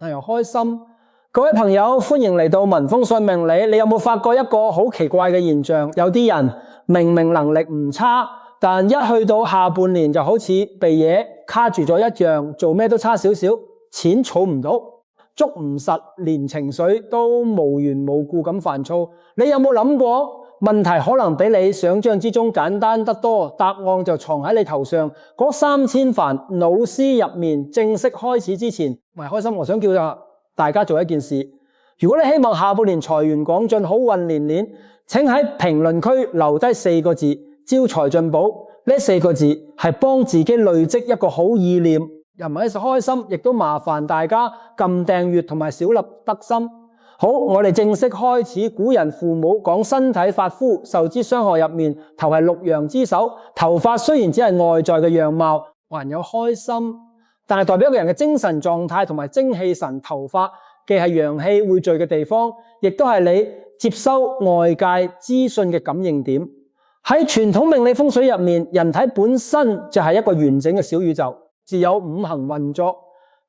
又開心。各位朋友，歡迎嚟到文風信命理。你有冇發覺一個好奇怪嘅現象？有啲人明明能力唔差，但一去到下半年就好似被嘢卡住咗一樣，做咩都差少少，錢儲唔到，捉唔實，連情緒都無緣無故咁煩躁。你有冇諗過？問題可能比你想象之中簡單得多，答案就藏喺你頭上。嗰3000煩惱絲入面，正式開始之前，開心，我想叫大家做一件事。如果你希望下半年財源廣進，好運連連，請喺評論區留低4個字，招財進寶。呢4個字係幫自己累積一個好意念，又唔係開心，亦都麻煩大家撳訂閱同埋小粒得心。好，我哋正式開始。古人父母講身體髮膚，受之相學入面，頭係6陽之首。頭髮雖然只係外在嘅樣貌，還有開心，但係代表一個人嘅精神狀態同埋精氣神。頭髮既係陽氣匯聚嘅地方，亦都係你接收外界資訊嘅感應點。喺傳統命理風水入面，人體本身就係一個完整嘅小宇宙，自有5行運作。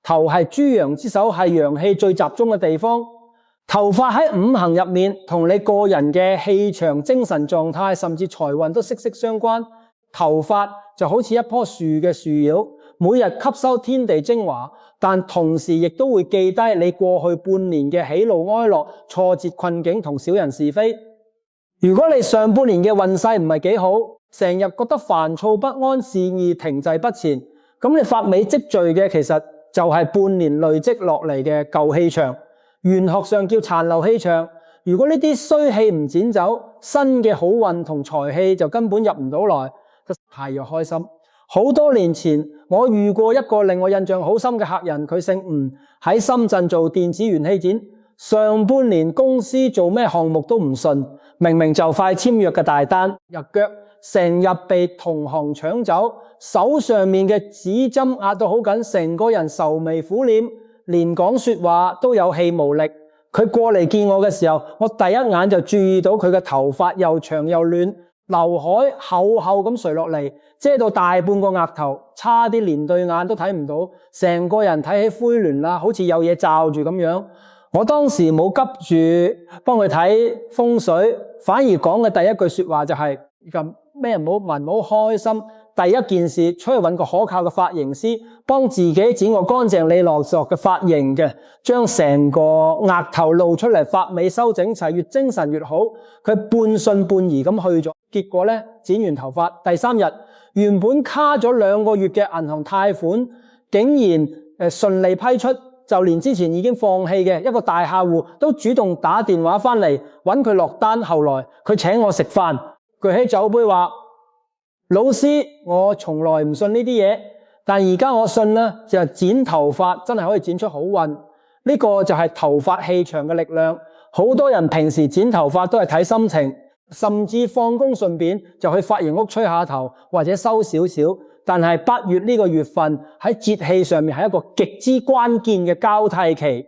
頭係諸陽之首，係陽氣最集中嘅地方。頭髮喺5行入面，同你個人嘅氣場、精神狀態，甚至財運都息息相關。頭髮就好似一棵樹嘅樹葉，每日吸收天地精華，但同時亦都會記低你過去半年嘅喜怒哀樂、挫折困境同小人是非。如果你上半年嘅運勢唔係幾好，成日覺得煩躁不安、事意停滯不前，咁你髮尾積聚嘅其實就係半年累積落嚟嘅舊氣場。玄學上叫殘留氣場。如果呢啲衰氣唔剪走，新嘅好運同財氣就根本入唔到來，太又開心。好多年前我遇過一個令我印象好深嘅客人，佢姓吳，喺深圳做電子元器件。上半年公司做咩項目都唔順，明明就快簽約嘅大單，入腳成日被同行搶走，手上面嘅指針壓到好緊，成個人愁眉苦臉，連講說話都有氣無力。佢過嚟見我嘅時候，我第一眼就注意到佢嘅頭髮又長又亂，劉海厚厚咁垂落嚟，遮到大半個額頭，差啲連對眼都睇唔到，成個人睇起灰亂啦，好似有嘢罩住咁樣。我當時冇急住幫佢睇風水，反而講嘅第一句說話就係咩唔好聞，唔好開心。第一件事，出去揾個可靠嘅髮型師，幫自己剪個乾淨利落索嘅髮型嘅，將成個額頭露出嚟，髮尾收整齊，越精神越好。佢半信半疑咁去咗，結果呢，剪完頭髮第3日，原本卡咗2個月嘅銀行貸款，竟然順利批出，就連之前已經放棄嘅一個大客戶都主動打電話返嚟揾佢落單。後來佢請我食飯，舉起酒杯話：老師，我從來唔信呢啲嘢，但而家我信啦，就剪頭髮真係可以剪出好運。呢個就係頭髮氣場嘅力量。好多人平時剪頭髮都係睇心情，甚至放工順便就去髮型屋吹下頭或者收少少。但係8月呢個月份喺節氣上面係一個極之關鍵嘅交替期。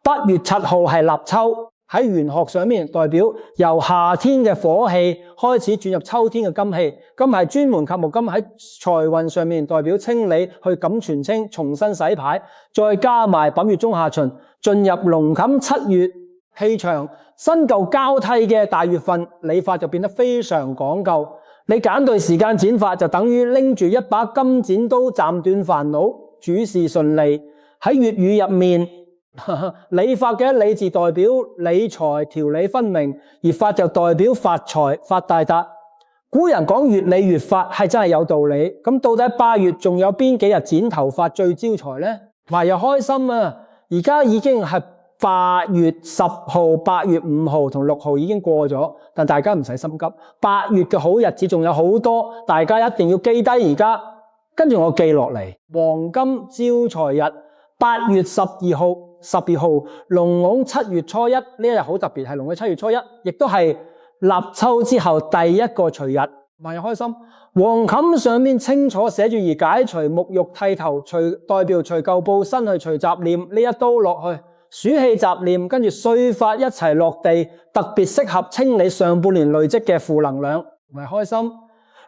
8月7號係立秋，喺玄學上面代表由夏天嘅火氣開始轉入秋天嘅金氣。金係專門及木金，喺財運上面代表清理，去錦全清，重新洗牌。再加埋8月中下旬進入龍蟳7月，氣場新舊交替嘅大月份，理髮就變得非常講究。你揀對時間剪髮，就等於拎住一把金剪刀，斬斷煩惱，主事順利。喺粵語入面，理髮嘅理字代表理財，條理分明，而髮就代表發財發大達。古人講越理越發，係真係有道理。咁到底8月仲有邊幾日剪頭髮最招財呢？話又開心啊！而家已經係8月10號、8月5號同6號已經過咗，但大家唔使心急。8月嘅好日子仲有好多，大家一定要記低而家。跟住我記落嚟，黃金招財日8月12號、12號，龍拱7月初1，呢一日好特別，係龍嘅7月初1，亦都係立秋之後第一個除日。萬日開心，黃蟳上面清楚寫住而解除沐浴剃頭，代表除舊布新去除雜念。呢一刀落去，暑氣雜念，跟住碎髮一齊落地，特別適合清理上半年累積嘅負能量。唔係開心，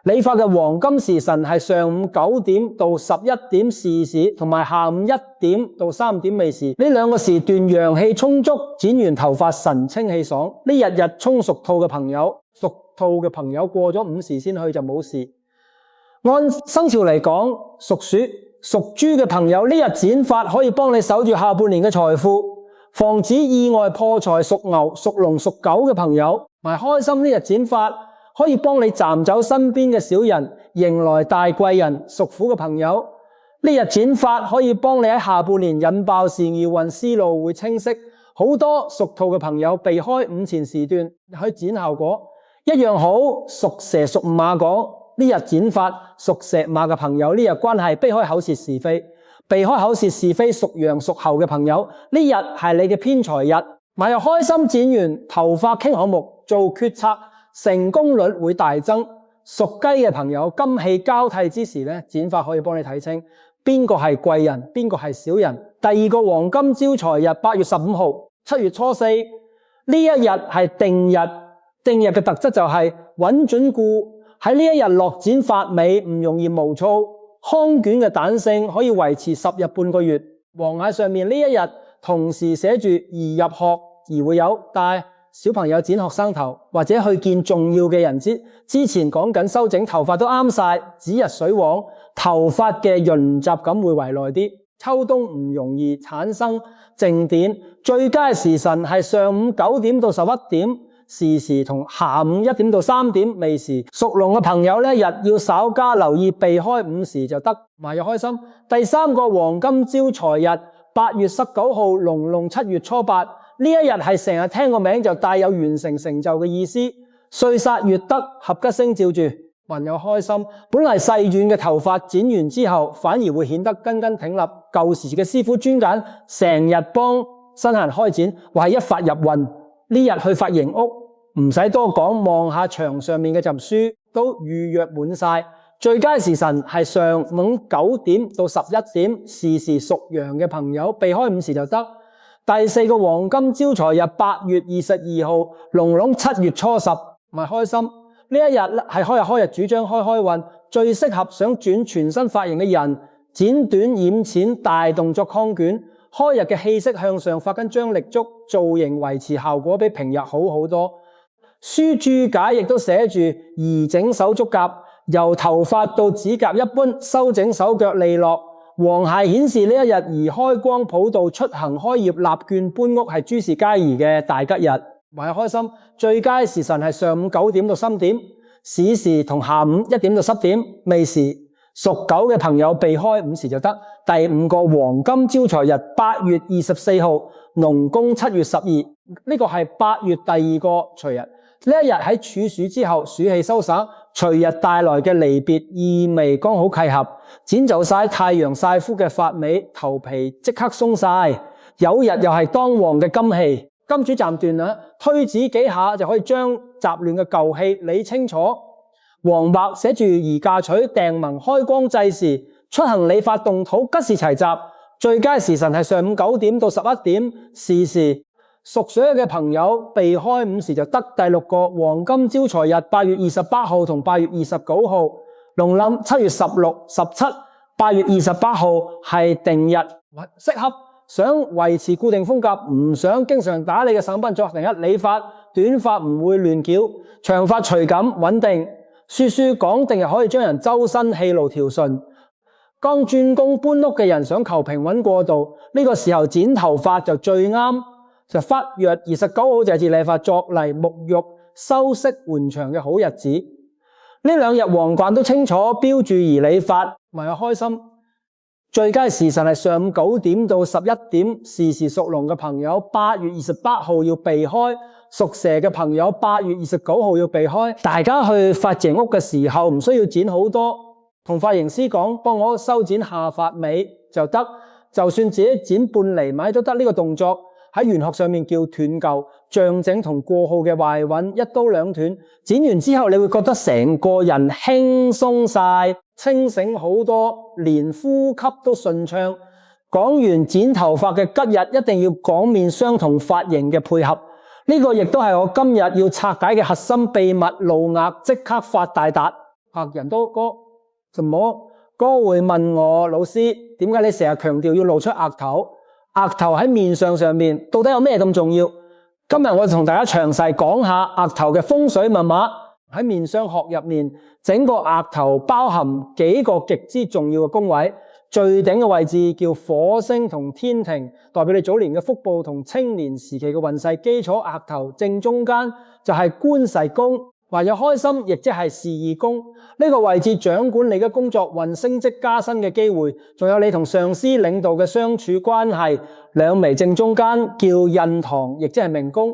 理髮嘅黃金時辰係上午9點到11點是時，同埋下午1點到3點未時。呢兩個時段陽氣充足，剪完頭髮神清氣爽。呢日沖屬兔嘅朋友，屬兔嘅朋友過咗午時先去就冇事。按生肖嚟講，屬鼠、屬豬嘅朋友呢日剪髮可以幫你守住下半年嘅財富，防止意外破財。屬牛、屬龍、屬狗嘅朋友埋開心呢日剪髮，可以幫你斬走身邊嘅小人，迎來大貴人。屬虎嘅朋友呢日剪髮可以幫你喺下半年引爆事業運，思路會清晰。好多屬兔嘅朋友避開午前時段去剪效果一樣好。屬蛇、屬馬講呢日剪髮，屬蛇馬嘅朋友呢日關係避開口舌是非，避開口舌是非。屬羊、屬猴嘅朋友呢日係你嘅偏財日，埋又開心剪完頭髮傾項目做決策，成功率會大增。屬雞嘅朋友金氣交替之時咧，剪髮可以幫你睇清邊個係貴人，邊個係小人。第二個黃金招財日8月15號7月初4呢一日係定日，定日嘅特質就係穩準固。喺呢一日落剪髮尾唔容易毛躁，康卷嘅彈性可以維持10日半個月。黃蟹上面呢一日同時寫住宜入學而會有，但係小朋友剪學生頭或者去見重要嘅人之前講緊修整頭髮都啱晒。指日水旺，頭髮嘅潤澤感會為耐啲。秋冬唔容易產生靜電，最佳時辰係上午9點到11點是時，同下午1點到3點未時。屬龍嘅朋友呢日要稍加留意，避開午時就得，埋又開心。第三個黃金招財日8月19號龍7月初8呢一日係成日聽個名就帶有完成成就嘅意思。歲煞月德合吉星照住，運又開心。本嚟細軟嘅頭髮剪完之後反而會顯得根根挺立。舊時嘅師傅專揀成日幫新人開剪，話係一髮入運。呢日去髮型屋唔使多講，望下牆上面嘅陣書都預約滿晒。最佳時辰係上午9點到11點是時，屬羊嘅朋友避開午時就得。第四個黃金招財日8月22號龍7月初10，咪開心。呢一日係開日主張開運，最適合想轉全新髮型嘅人，剪短染淺大動作康卷。開日嘅氣息向上，髮根張力足，造型維持效果比平日好好多。書注解亦都寫住宜整手足甲，由頭髮到指甲一般，修整手腳利落。黃蟹顯示呢一日宜開光普渡、出行開業、立券搬屋係諸事皆宜嘅大吉日，為開心。最佳時辰係上午9點到3點，巳時同下午1點到10點未時。屬狗嘅朋友避開午時就得。第五個黃金招財日8月24號農曆7月12，呢個係8月第二個除日。呢一日喺處暑之後，暑氣收散，除日帶來嘅離別意味剛好契合，剪走晒太陽曬敷嘅髮尾，頭皮即刻鬆晒。有日又係當旺嘅金氣，金主暫斷啦，推指幾下就可以將雜亂嘅舊氣理清楚。黃白寫住宜嫁娶、訂盟、開光祭祀、出行理髮動土，吉時齊集。最佳時辰係上午9點到11點是時。屬水嘅朋友避開午時就得。第六個黃金招財日8月28號同8月29號農曆7月16、17。8月28號係定日，適合想維持固定風格，唔想經常打理嘅上賓作定一理髮，短髮唔會亂翹，長髮隨感穩定。說講定日可以將人周身氣路調順。剛轉工搬屋嘅人想求平穩過渡，呢個時候剪頭髮就最啱。就8月29號就係理髮作嚟沐浴修飾緩長嘅好日子。呢兩日皇冠都清楚標注宜理髮，咪開心。最佳時辰係上午9點到11點是時。屬龍嘅朋友8月28號要避開，屬蛇嘅朋友8月29號要避開。大家去髮型屋嘅時候唔需要剪好多，同髮型師講幫我修剪下髮尾就得，就算自己剪半厘米都得。呢個動作喺玄學上面叫斷舊，象徵同過號嘅壞運一刀兩斷。剪完之後你會覺得成個人輕鬆晒，清醒好多，連呼吸都順暢。講完剪頭髮嘅吉日，一定要講面相同髮型嘅配合。呢個亦都係我今日要拆解嘅核心秘密，露額即刻發大達。客人都哥會問我老師，點解你成日強調要露出額頭？額頭喺面相上面到底有咩咁重要？今日我同大家詳細講下額頭嘅風水密碼。喺面相學入面，整個額頭包含幾個極之重要嘅宮位。最頂嘅位置叫火星同天庭，代表你早年嘅福報同青年時期嘅運勢基礎。額頭正中間就係官勢宮，或者開心，亦即係事業宮。呢個位置掌管你嘅工作運、升職加薪嘅機會，仲有你同上司領導嘅相處關係。兩眉正中間叫印堂，亦即係命宮，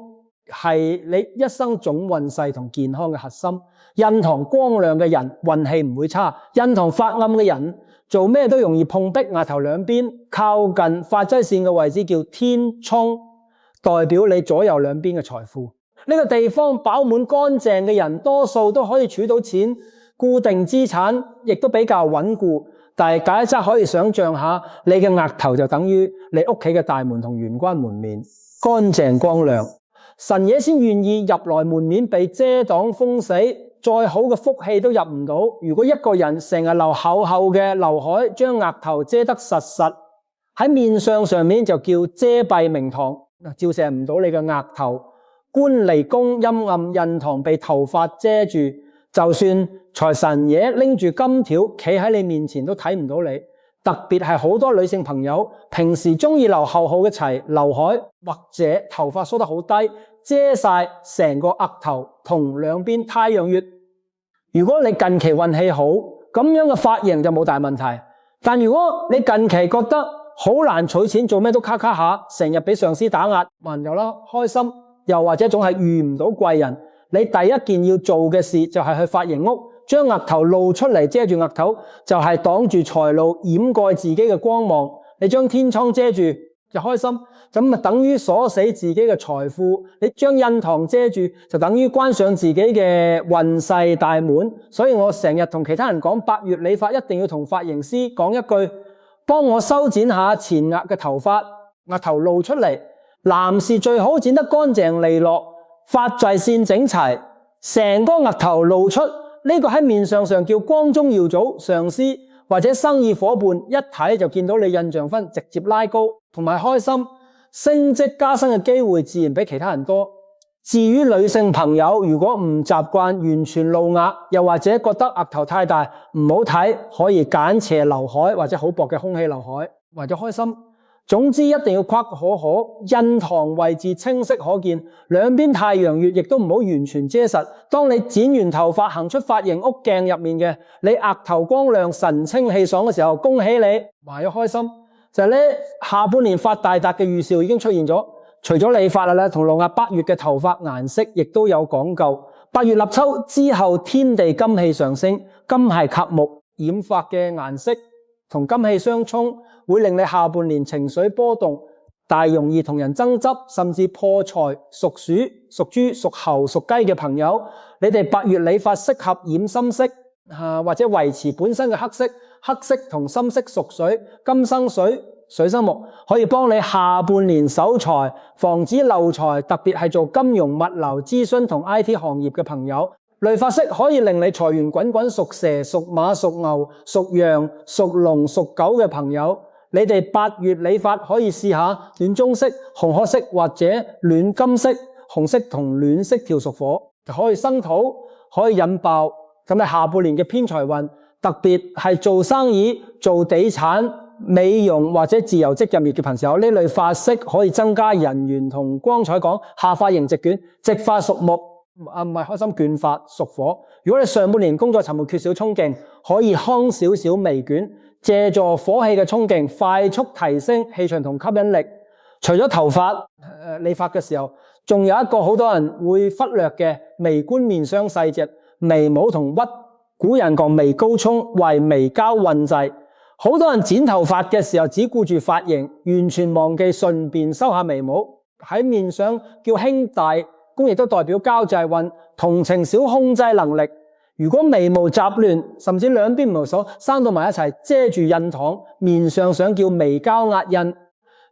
係你一生總運勢同健康嘅核心。印堂光亮嘅人運氣唔會差，印堂發暗嘅人做咩都容易碰壁。額頭兩邊靠近發際線嘅位置叫天衝，代表你左右兩邊嘅財富。呢個地方飽滿乾淨嘅人，多數都可以儲到錢，固定資產亦都比較穩固。但係假設可以想象下，你嘅額頭就等於你屋企嘅大門同玄關門面，乾淨光亮，神野先願意入來門面被遮擋風水。再好嘅福氣都入唔到。如果一個人成日留厚厚嘅劉海，將額頭遮得實實，喺面相上面就叫遮蔽明堂，照射唔到你嘅額頭。官離宮陰暗，印堂被頭髮遮住，就算財神爺拎住金條企喺你面前都睇唔到你。特別係好多女性朋友平時中意留厚厚嘅齊劉海，或者頭髮梳得好低，遮晒成個額頭同兩邊太陽穴。如果你近期運氣好，咁樣嘅髮型就冇大問題。但如果你近期覺得好難取錢，做咩都卡卡下，成日俾上司打壓，還有啦開心，又或者總係遇唔到貴人，你第一件要做嘅事就係去髮型屋，將額頭露出嚟，遮住額頭，就係擋住財路，掩蓋自己嘅光芒。你將天窗遮住就開心，咁等於鎖死自己嘅財富。你將印堂遮住就等於關上自己嘅運勢大門。所以我成日同其他人講，8月理髮一定要同髮型師講一句，幫我修剪下前額嘅頭髮，額頭露出嚟。男士最好剪得乾淨利落，髮際線整齊，成個額頭露出。呢個喺面相上叫光宗耀祖，上司或者生意夥伴一睇就見到你印象分直接拉高，同埋開心，升職加薪嘅機會自然比其他人多。至於女性朋友，如果唔習慣完全露額，又或者覺得額頭太大唔好睇，可以揀斜劉海或者好薄嘅空氣劉海，為咗開心。總之一定要誇可，印堂位置清晰可見，兩邊太陽穴亦都唔好完全遮實。當你剪完頭髮行出髮型屋鏡入面嘅，你額頭光亮神清氣爽嘅時候，恭喜你，為咗開心。就係呢，下半年發大達嘅預兆已經出現咗。除咗理髮啦，同路亞8月嘅頭髮顏色亦都有講究。8月立秋之後，天地金氣上升，金係剋木，染髮嘅顏色同金氣相沖，會令你下半年情緒波動，但容易同人爭執，甚至破財。屬鼠、屬豬、屬猴、屬雞嘅朋友，你哋8月理髮適合染深色，或者維持本身嘅黑色。黑色同深色屬水，金生水，水生木，可以幫你下半年守財，防止漏財。特別係做金融、物流、諮詢同 IT 行業嘅朋友，類髮色可以令你財源滾滾。屬蛇、屬馬、屬牛、屬羊、屬龍、屬狗嘅朋友，你哋8月理髮可以試下暖棕色、紅褐色或者暖金色。紅色同暖色調屬火，可以生土，可以引爆。咁你下半年嘅偏財運，特別係做生意、做地產、美容或者自由職業嘅朋友，呢類髮色可以增加人緣同光彩。講下髮型直捲，直髮屬木，唔係開心。捲髮屬火。如果你上半年工作沉悶缺少衝勁，可以康少少微捲，借助火氣嘅衝勁，快速提升氣場同吸引力。除咗頭髮理髮嘅時候，仲有一個好多人會忽略嘅微觀面相細節，眉毛同屈。古人講眉高沖為眉交運滯，好多人剪頭髮嘅時候只顧住髮型，完全忘記順便修下眉毛。喺面上叫兄弟宮，亦都代表交際運，同情小控制能力。如果眉毛雜亂，甚至兩邊毛數生到埋一齊，遮住印堂，面上想叫眉交壓印。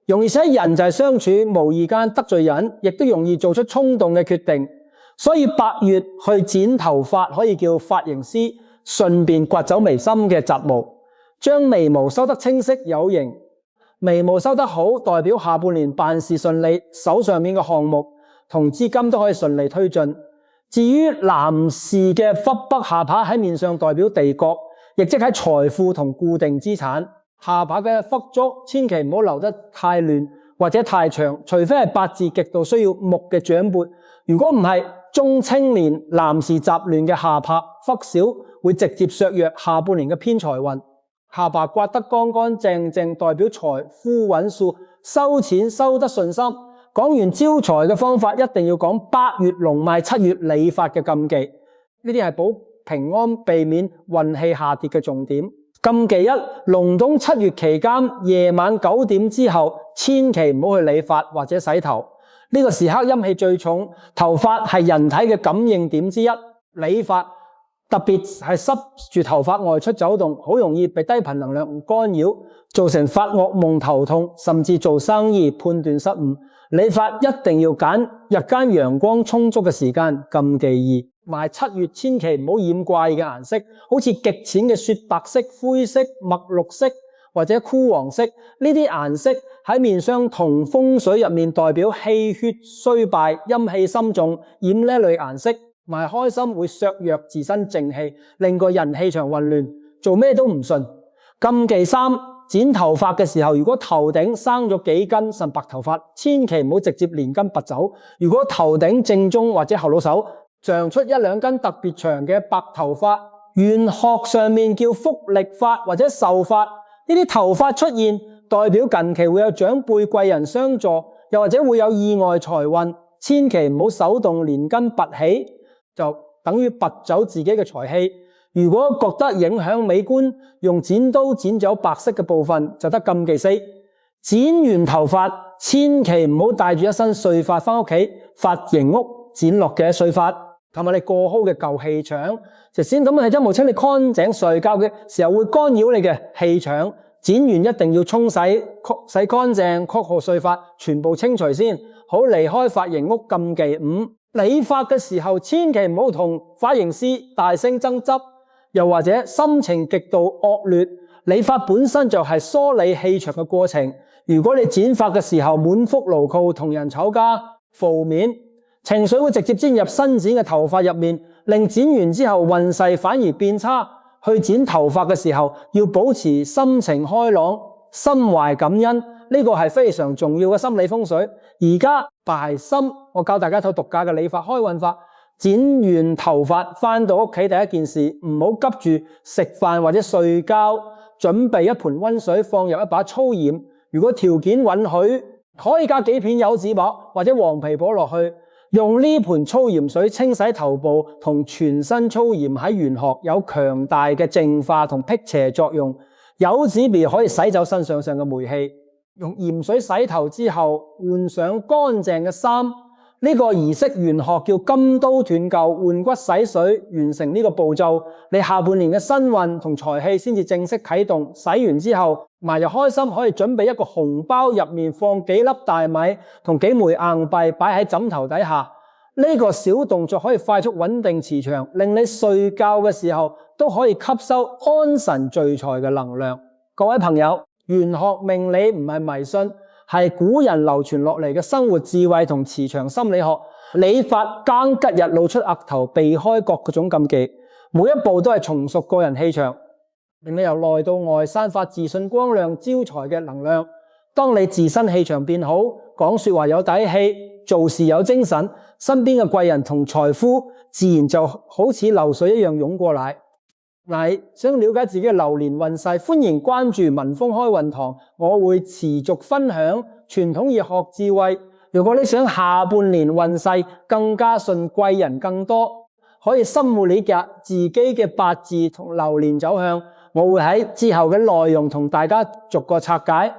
容易使人際相處無意間得罪人，亦都容易做出衝動嘅決定。所以8月去剪頭髮可以叫髮型師，順便刮走眉心嘅雜毛，將眉毛收得清晰有型。眉毛收得好，代表下半年辦事順利，手上面嘅項目同資金都可以順利推進。至於男士嘅忽北下巴喺面上代表地角，亦即係財富同固定資產。下巴嘅忽觸千祈唔好留得太亂或者太長，除非係八字極度需要木嘅掌撥。如果唔係，中青年男士雜亂嘅下巴忽小會直接削弱下半年嘅偏財運。下巴刮得乾乾淨淨，代表財富穩數，收錢收得順心。講完招財嘅方法，一定要講8月龍邁7月理髮嘅禁忌，呢啲係保平安避免運氣下跌嘅重點。禁忌1：隆冬7月期間，夜晚9點之後，千祈唔好去理髮或者洗頭。呢個時刻陰氣最重，頭髮係人體嘅感應點之一。理髮特別係濕住頭髮外出走動，好容易被低頻能量干擾，造成發噩夢、頭痛，甚至做生意判斷失誤。理髮一定要揀日間陽光充足嘅時間。禁忌2：埋7月千祈唔好染怪嘅顏色，好似極淺嘅雪白色、灰色、墨綠色或者枯黃色，呢啲顏色喺面相同風水入面代表氣血衰敗、陰氣深重，染呢類顏色埋開心會削弱自身正氣，令個人氣場混亂，做咩都唔順。禁忌3：剪頭髮嘅時候，如果頭頂生咗幾根腎白頭髮，千祈唔好直接連根拔走。如果頭頂正中或者後腦手長出1-2根特別長嘅白頭髮，玄學上面叫福力髮或者壽髮，呢啲頭髮出現代表近期會有長輩貴人相助，又或者會有意外財運，千祈唔好手動連根拔起，就等於拔走自己嘅財氣。如果覺得影響美觀，用剪刀剪走白色嘅部分，就得禁忌4：剪完頭髮千祈唔好帶住一身碎髮返屋企，髮型屋剪落嘅碎髮同埋你過好嘅舊氣場，就先咁係一無清理乾淨睡覺嘅時候會干擾你嘅氣場。剪完一定要沖洗乾淨，曲號碎髮全部清除先，好離開髮型屋。禁忌5：理髮嘅時候千祈唔好同髮型師大聲爭執，又或者心情極度惡劣。理髮本身就係梳理氣場嘅過程，如果你剪髮嘅時候滿腹牢騷，同人吵架，負面情緒會直接沾入新剪嘅頭髮入面，令剪完之後運勢反而變差。去剪頭髮嘅時候要保持心情開朗，心懷感恩，呢個係非常重要嘅心理風水。而家拜心，我教大家一套獨家嘅理髮開運法。剪完頭髮返到屋企第一件事，唔好急住食飯或者睡覺，準備一盆溫水，放入一把粗鹽，如果條件允許，可以加幾片柚子薄或者黃皮薄落去，用呢盆粗鹽水清洗頭部同全身。粗鹽喺玄學有強大嘅淨化同辟邪作用，柚子皮可以洗走身上嘅霉氣。用鹽水洗頭之後，換上乾淨嘅衫，呢個儀式玄學叫金刀斷舊，換骨洗水，完成呢個步驟，你下半年嘅新運同財氣先至正式啟動。洗完之後，埋入開心，可以準備一個紅包，入面放幾粒大米同幾枚硬幣，擺喺枕頭底下。呢個小動作可以快速穩定磁場，令你睡覺嘅時候都可以吸收安神聚財嘅能量。各位朋友，玄學命理唔係迷信，係古人流傳落嚟嘅生活智慧同磁場心理學。理髮更吉日露出額頭，避開各種禁忌，每一步都係重塑個人氣場，令你由內到外散發自信光亮招財嘅能量。當你自身氣場變好，講說話有底氣，做事有精神，身邊嘅貴人同財富自然就好似流水一樣湧過來。想了解自己嘅流年運勢，歡迎關注文峰開運堂，我會持續分享傳統易學智慧。如果你想下半年運勢更加順，貴人更多，可以深入理解自己嘅八字同流年走向，我會喺之後嘅內容同大家逐個拆解。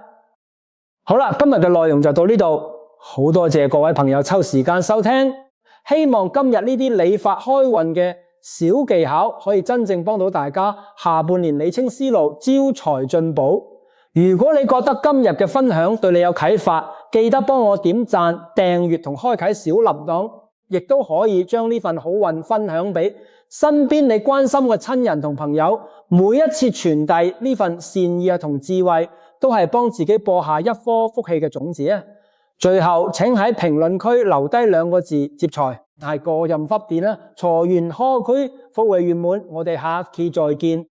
好啦，今日嘅內容就到呢度，好多謝各位朋友抽時間收聽，希望今日呢啲理髮開運嘅小技巧可以真正幫到大家下半年理清思路，招財進寶。如果你覺得今日嘅分享對你有啟發，記得幫我點讚、訂閱同開啟小鈴鐺，亦都可以將呢份好運分享俾身邊你關心嘅親人同朋友，每一次傳遞呢份善意同智慧，都係幫自己播下一顆福氣嘅種子啊！最後，請喺評論區留低2個字接財，係個人發電啦，財源科區福慧圓滿，我哋下期再見。